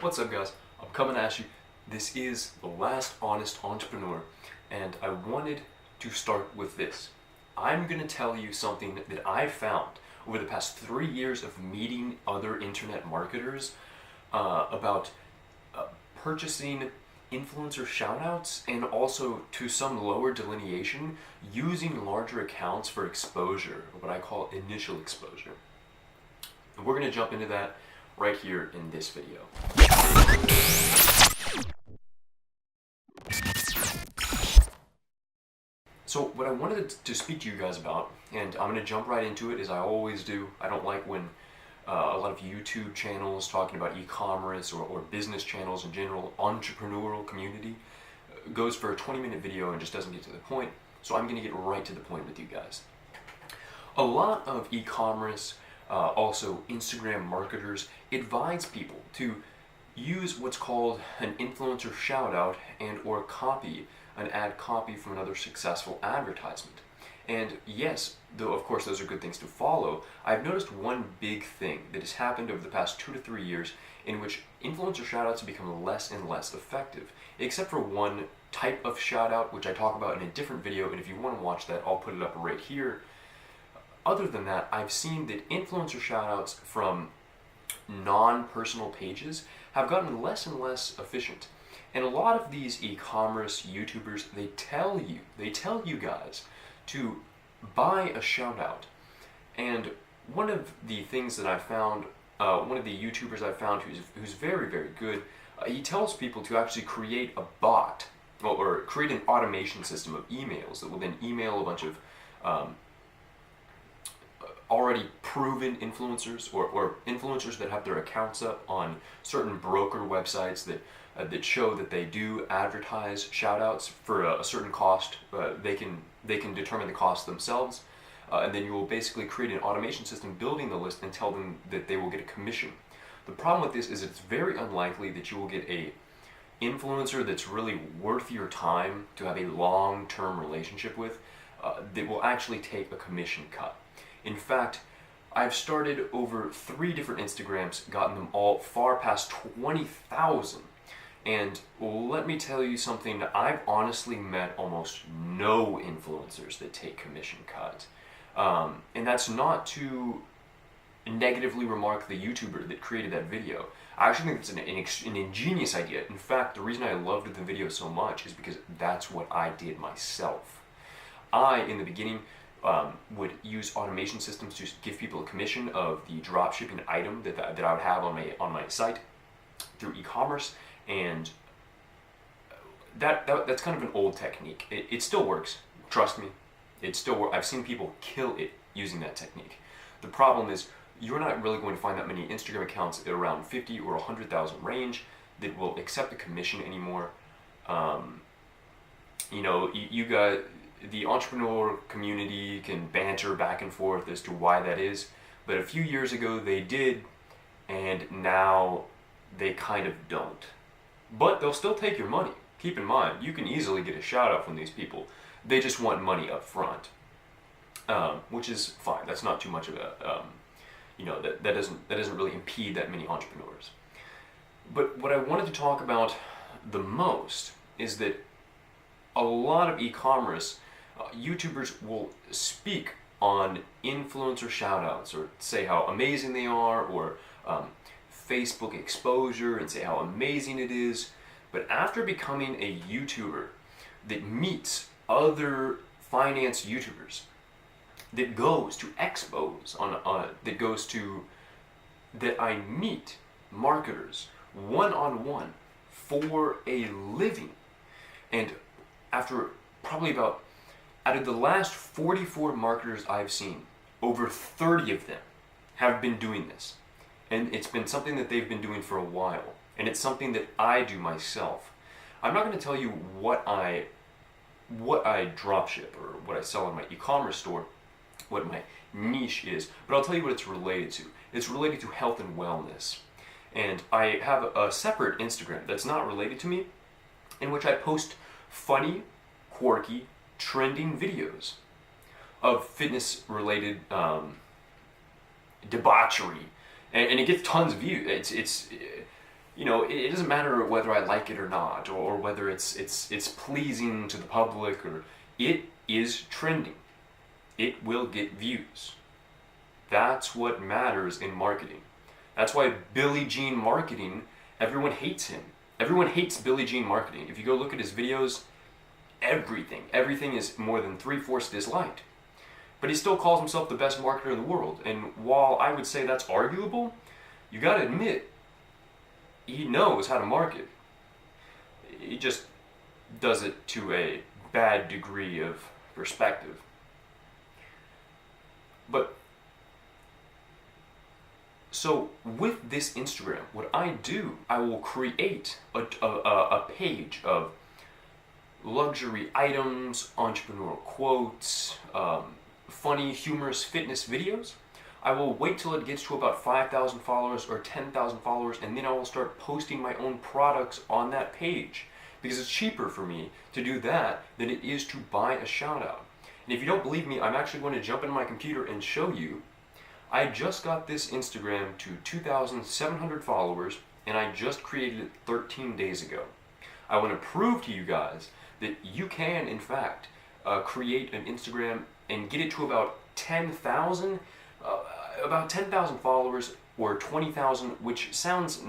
What's up, guys? I'm coming at you. This is The Last Honest Entrepreneur, and I wanted to start with this. I'm going to tell you something that I found over the past 3 years of meeting other internet marketers about purchasing influencer shoutouts and also to some lower delineation using larger accounts for exposure, or what I call initial exposure. And we're going to jump into that right here in this video. So what I wanted to speak to you guys about, and I'm going to jump right into it as I always do. I don't like when a lot of YouTube channels talking about e-commerce or business channels in general, entrepreneurial community, goes for a 20-minute video and just doesn't get to the point. So I'm going to get right to the point with you guys. A lot of e-commerce, also Instagram marketers, advise people to use what's called an influencer shoutout and or copy an ad copy from another successful advertisement. And yes, though of course those are good things to follow, I've noticed one big thing that has happened over the past 2 to 3 years in which influencer shoutouts have become less and less effective, except for one type of shoutout which I talk about in a different video, and if you want to watch that, I'll put it up right here. Other than that, I've seen that influencer shoutouts from non-personal pages have gotten less and less efficient. And a lot of these e-commerce YouTubers, they tell you guys to buy a shoutout. And one of the things that I found, one of the YouTubers I found who's very, very good, he tells people to actually create a bot, or create an automation system of emails that will then email a bunch of already proven influencers or influencers that have their accounts up on certain broker websites that show that they do advertise shoutouts for a certain cost. They can determine the cost themselves, and then you will basically create an automation system building the list and tell them that they will get a commission. The problem with this is it's very unlikely that you will get a influencer that's really worth your time to have a long-term relationship with that will actually take a commission cut. In fact, I've started over 3 different Instagrams, gotten them all far past 20,000. And let me tell you something, I've honestly met almost no influencers that take commission cut. And that's not to negatively remark the YouTuber that created that video. I actually think it's an ingenious idea. In fact, the reason I loved the video so much is because that's what I did myself. In the beginning, would use automation systems to give people a commission of the drop shipping item that I would have on my site through e-commerce, and that's kind of an old technique. It still works, trust me. It still works. I've seen people kill it using that technique. The problem is you're not really going to find that many Instagram accounts at around 50 or 100,000 range that will accept a commission anymore. You got the entrepreneur community can banter back and forth as to why that is, but a few years ago they did, and now they kind of don't. But they'll still take your money. Keep in mind, you can easily get a shout out from these people. They just want money up front, which is fine. That's not too much of a, that doesn't really impede that many entrepreneurs. But what I wanted to talk about the most is that a lot of e-commerce YouTubers will speak on influencer shoutouts or say how amazing they are, or Facebook exposure and say how amazing it is. But after becoming a YouTuber that meets other finance YouTubers, that goes to expos that I meet marketers one-on-one for a living, and after probably out of the last 44 marketers I've seen, over 30 of them have been doing this. And it's been something that they've been doing for a while. And it's something that I do myself. I'm not going to tell you what I dropship or what I sell in my e-commerce store, what my niche is, but I'll tell you what it's related to. It's related to health and wellness. And I have a separate Instagram that's not related to me, in which I post funny, quirky, trending videos of fitness-related debauchery, and it gets tons of views. it doesn't matter whether I like it or not, or whether it's pleasing to the public, or it is trending. It will get views. That's what matters in marketing. That's why Billie Jean marketing, everyone hates him. Everyone hates Billie Jean marketing. If you go look at his videos, everything is more than 3/4 disliked. But he still calls himself the best marketer in the world. And while I would say that's arguable, you gotta admit, he knows how to market. He just does it to a bad degree of perspective. But so with this Instagram, what I do, I will create a page of luxury items, entrepreneurial quotes, funny, humorous fitness videos. I will wait till it gets to about 5,000 followers or 10,000 followers, and then I will start posting my own products on that page, because it's cheaper for me to do that than it is to buy a shout out. And if you don't believe me, I'm actually going to jump in my computer and show you. I just got this Instagram to 2,700 followers, and I just created it 13 days ago. I want to prove to you guys that you can, in fact, create an Instagram and get it to about 10,000 followers, or 20,000, which sounds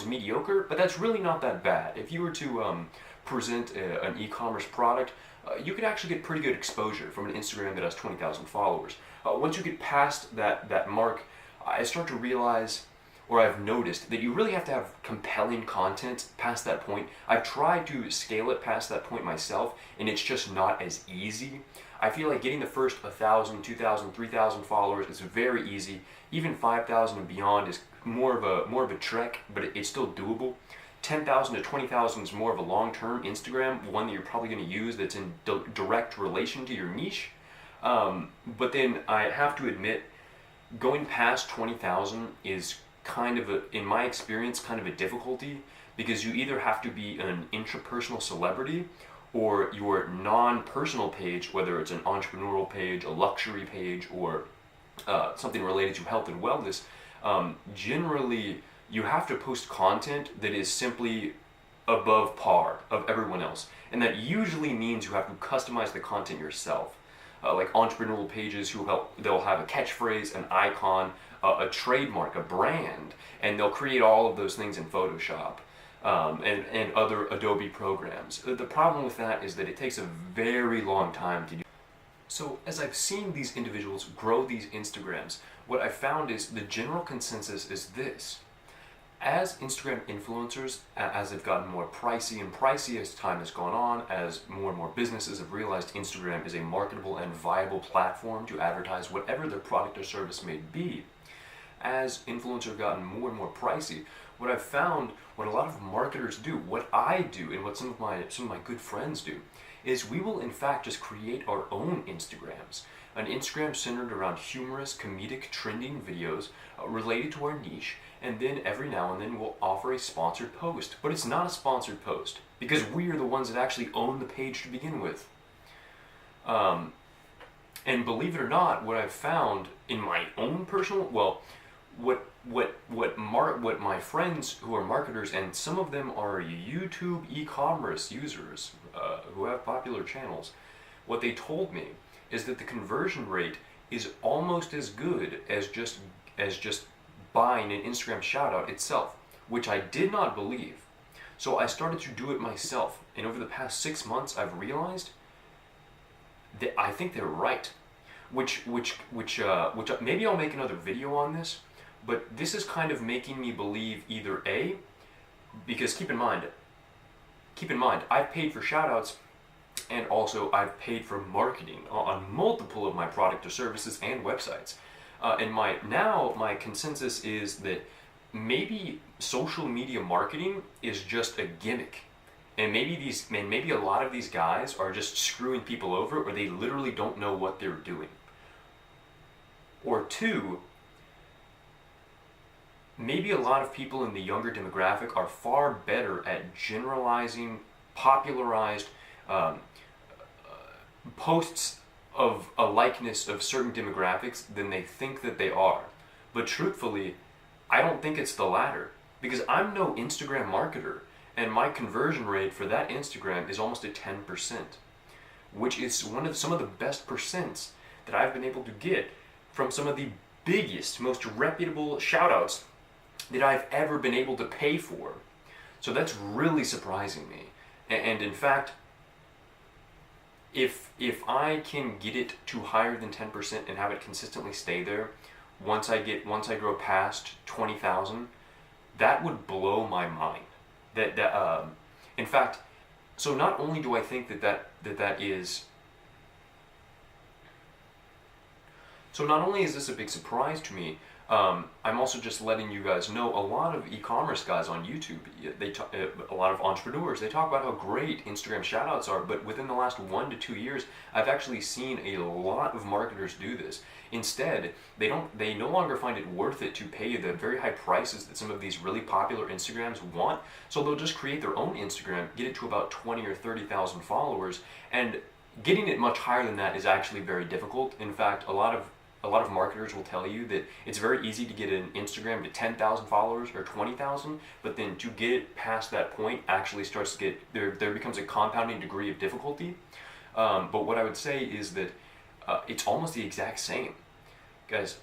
mediocre, but that's really not that bad. If you were to present an e-commerce product, you could actually get pretty good exposure from an Instagram that has 20,000 followers. Once you get past that mark, I start to realize, or I've noticed, that you really have to have compelling content past that point. I've tried to scale it past that point myself, and it's just not as easy. I feel like getting the first 1,000, 2,000, 3,000 followers is very easy. Even 5,000 and beyond is more of a trek, but it's still doable. 10,000 to 20,000 is more of a long-term Instagram, one that you're probably going to use that's in direct relation to your niche. But then I have to admit, going past 20,000 is kind of in my experience, kind of a difficulty, because you either have to be an intrapersonal celebrity, or your non-personal page, whether it's an entrepreneurial page, a luxury page, or something related to health and wellness, generally you have to post content that is simply above par of everyone else. And that usually means you have to customize the content yourself. Like entrepreneurial pages, they'll have a catchphrase, an icon, a trademark, a brand, and they'll create all of those things in Photoshop. And other Adobe programs. The problem with that is that it takes a very long time to do. So as I've seen these individuals grow these Instagrams, what I've found is the general consensus is this. As Instagram influencers, as they've gotten more pricey and pricey as time has gone on, as more and more businesses have realized Instagram is a marketable and viable platform to advertise whatever their product or service may be, as influencers have gotten more and more pricey, what I've found, what a lot of marketers do, what I do, and what some of my good friends do, is we will in fact just create our own Instagrams. An Instagram centered around humorous, comedic, trending videos related to our niche, and then every now and then we'll offer a sponsored post. But it's not a sponsored post, because we are the ones that actually own the page to begin with. And believe it or not, what I've found in my own personal, what my friends who are marketers, and some of them are YouTube e-commerce users who have popular channels, what they told me is that the conversion rate is almost as good as just buying an Instagram shout out itself, which I did not believe. So I started to do it myself, and over the past 6 months I've realized that I think they're right. Which maybe I'll make another video on this. But this is kind of making me believe either A, because keep in mind, I've paid for shoutouts, and also I've paid for marketing on multiple of my product or services and websites. And my consensus is that maybe social media marketing is just a gimmick. And maybe a lot of these guys are just screwing people over, or they literally don't know what they're doing. Or two, maybe a lot of people in the younger demographic are far better at generalizing, popularized posts of a likeness of certain demographics than they think that they are. But truthfully, I don't think it's the latter. because I'm no Instagram marketer, and my conversion rate for that Instagram is almost at 10%, which is some of the best percents that I've been able to get from some of the biggest, most reputable shoutouts that I've ever been able to pay for. So that's really surprising me. And in fact, if I can get it to higher than 10% and have it consistently stay there, once I grow past 20,000, that would blow my mind. In fact, so not only do I think that is, so not only is this a big surprise to me, I'm also just letting you guys know, a lot of e-commerce guys on YouTube, a lot of entrepreneurs, they talk about how great Instagram shoutouts are, but within the last 1 to 2 years, I've actually seen a lot of marketers do this. Instead, they no longer find it worth it to pay the very high prices that some of these really popular Instagrams want, so they'll just create their own Instagram, get it to about 20 or 30,000 followers, and getting it much higher than that is actually very difficult. In fact, a lot of marketers will tell you that it's very easy to get an Instagram to 10,000 followers or 20,000, but then to get past that point actually starts to get, there becomes a compounding degree of difficulty. But what I would say is that it's almost the exact same. Guys,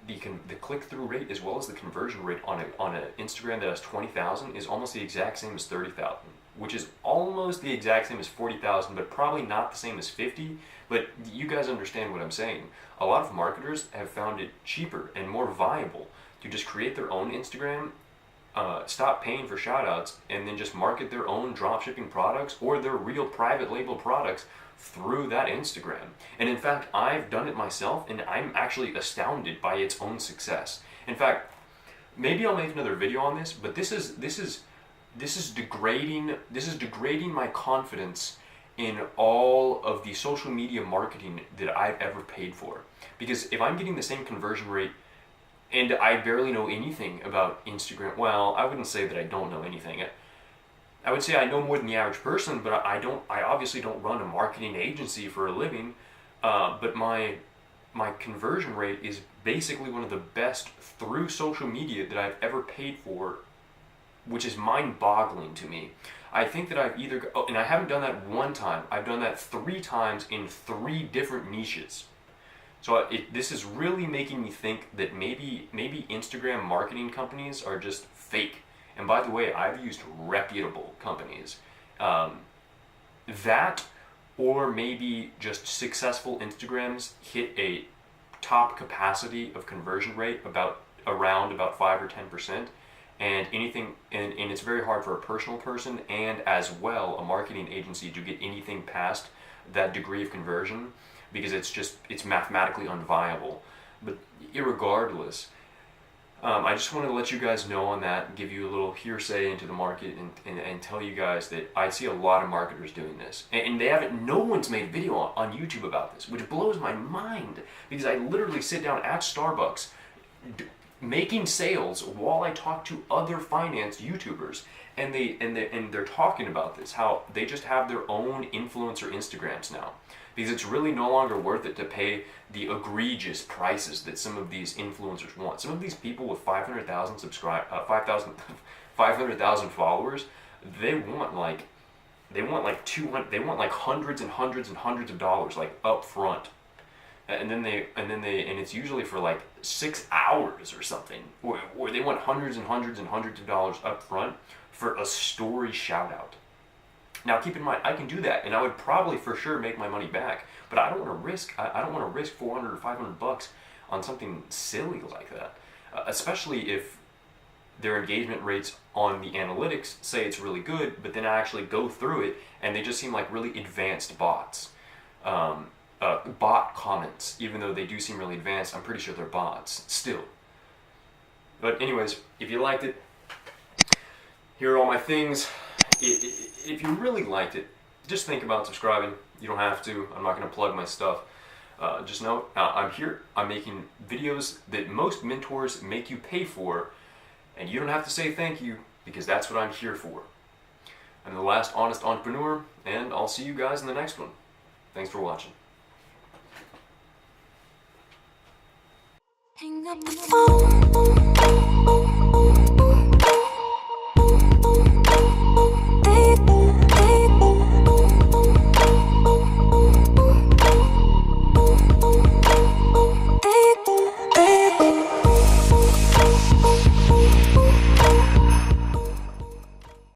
the click-through rate as well as the conversion rate on an Instagram that has 20,000 is almost the exact same as 30,000, which is almost the exact same as 40,000, but probably not the same as 50. But you guys understand what I'm saying. A lot of marketers have found it cheaper and more viable to just create their own Instagram, stop paying for shoutouts, and then just market their own dropshipping products or their real private label products through that Instagram. And in fact, I've done it myself, and I'm actually astounded by its own success. In fact, maybe I'll make another video on this, but this is degrading my confidence in all of the social media marketing that I've ever paid for. Because if I'm getting the same conversion rate, and I barely know anything about Instagram, well, I wouldn't say that I don't know anything. I would say I know more than the average person, but I obviously don't run a marketing agency for a living. But my conversion rate is basically one of the best through social media that I've ever paid for, which is mind-boggling to me. I think that I've and I haven't done that one time, I've done that 3 times in 3 different niches. So this is really making me think that maybe Instagram marketing companies are just fake. And by the way, I've used reputable companies. That, or maybe just successful Instagrams hit a top capacity of conversion rate around 5 or 10%. And it's very hard for a personal person and as well a marketing agency to get anything past that degree of conversion, because it's mathematically unviable. But irregardless, I just wanted to let you guys know on that, give you a little hearsay into the market, and tell you guys that I see a lot of marketers doing this, and no one's made a video on YouTube about this, which blows my mind, because I literally sit down at Starbucks making sales while I talk to other finance YouTubers, and they're talking about this, how they just have their own influencer Instagrams now, because it's really no longer worth it to pay the egregious prices that some of these influencers want. Some of these people with 500,000 followers, they want like hundreds and hundreds and hundreds of dollars, like up front. And it's usually for like 6 hours or something, where they want hundreds and hundreds and hundreds of dollars up front for a story shout out. Now keep in mind, I can do that, and I would probably for sure make my money back, but I don't want to risk 400 or 500 bucks on something silly like that, especially if their engagement rates on the analytics say it's really good, but then I actually go through it and they just seem like really advanced bots. Bot comments, even though they do seem really advanced, I'm pretty sure they're bots still. But anyways, if you liked it, here are all my things. If you really liked it, just think about subscribing. You don't have to. I'm not going to plug my stuff. Just know I'm here. I'm making videos that most mentors make you pay for, and you don't have to say thank you, because that's what I'm here for. I'm the last honest entrepreneur, and I'll see you guys in the next one. Thanks for watching. Hang up the phone.